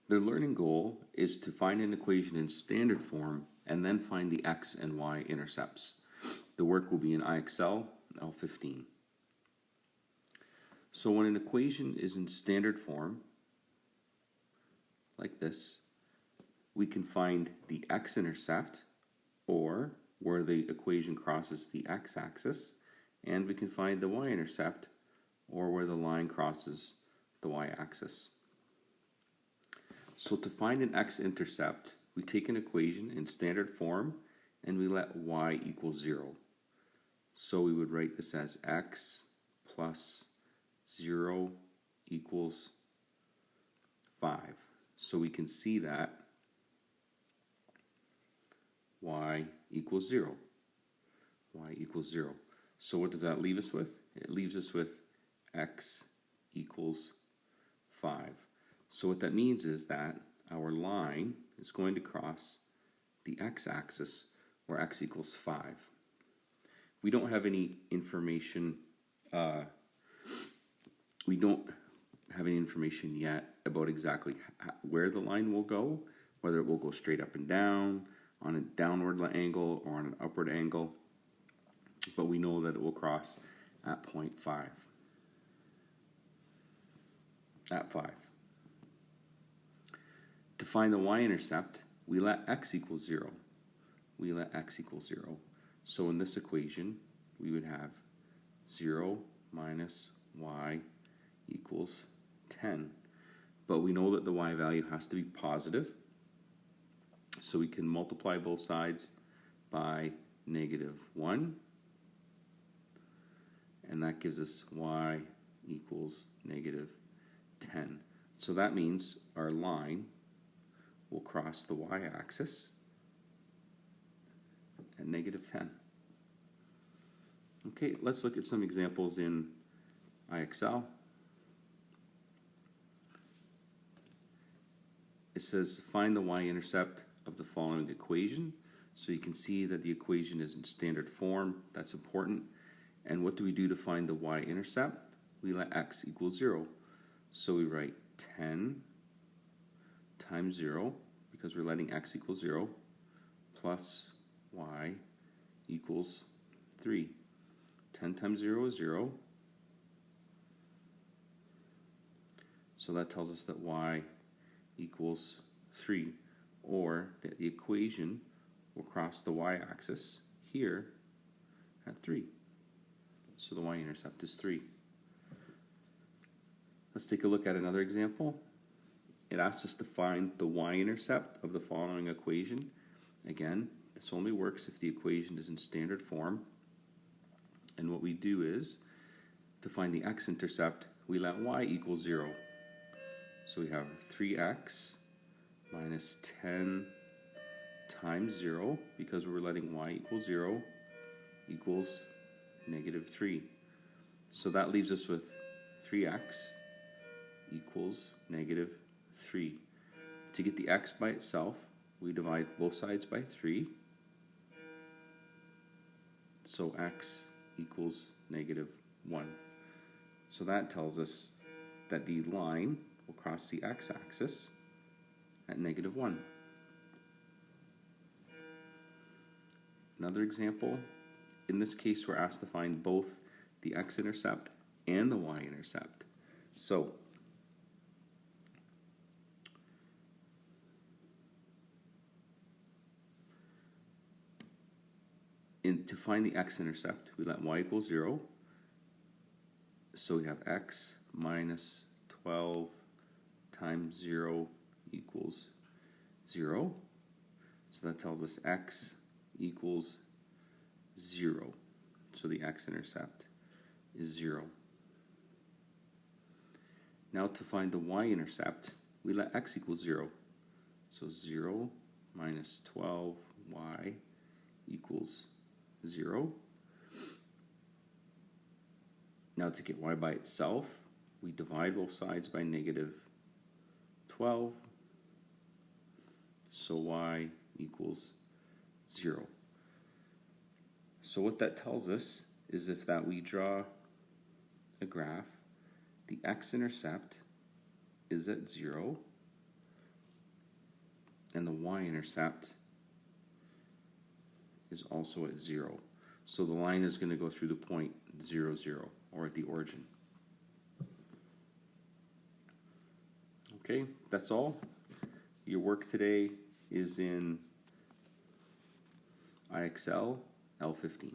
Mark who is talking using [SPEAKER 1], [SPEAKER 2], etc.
[SPEAKER 1] Their learning goal is to find an equation in standard form and then find the x and y intercepts. The work will be in IXL L15. So when an equation is in standard form, like this, we can find the x-intercept, or where the equation crosses the x-axis, and we can find the y-intercept, or where the line crosses the y-axis. So to find an x-intercept, we take an equation in standard form and we let y equal 0. So we would write this as x plus 0 equals 5. So we can see that y equals 0. Y equals 0. So what does that leave us with? It leaves us with x equals 5. So what that means is that our line is going to cross the x-axis where x equals 5. We don't have any information yet about exactly where the line will go, whether it will go straight up and down, on a downward angle, or on an upward angle, but we know that it will cross at point 5. At 5. To find the y-intercept, we let x equal 0. We let x equal 0. So in this equation, we would have 0 minus y equals 10. But we know that the y value has to be positive, so we can multiply both sides by -1, and that gives us y equals -10. So that means our line will cross the y-axis at -10. Okay, let's look at some examples in IXL. It says find the y-intercept of the following equation. So you can see that the equation is in standard form. That's important. And what do we do to find the y-intercept? We let x equal 0. So we write 10 times 0, because we're letting x equal 0, plus y equals 3. 10 times 0 is 0. So that tells us that y equals 3, or that the equation will cross the y-axis here at 3. So the y-intercept is 3. Let's take a look at another example. It asks us to find the y-intercept of the following equation. Again, this only works if the equation is in standard form. And what we do is, to find the x-intercept, we let y equal 0. So we have 3x minus 10 times 0, because we're letting y equal 0, equals -3. So that leaves us with 3x equals -3. To get the x by itself, we divide both sides by 3. So x equals -1. So that tells us that the line will cross the x-axis at -1. Another example, in this case we're asked to find both the x-intercept and the y-intercept. So to find the x-intercept, we let y equal 0. So we have x minus 12 times 0 equals 0. So that tells us x equals 0. So the x-intercept is 0. Now to find the y-intercept, we let x equal 0. So 0 minus 12y equals 0. Now to get y by itself, we divide both sides by -12. So y equals 0. So what that tells us is if that we draw a graph, the x-intercept is at 0, and the y-intercept is also at 0. So the line is going to go through the point 0, 0, or at the origin. Okay, that's all. Your work today is in IXL L15.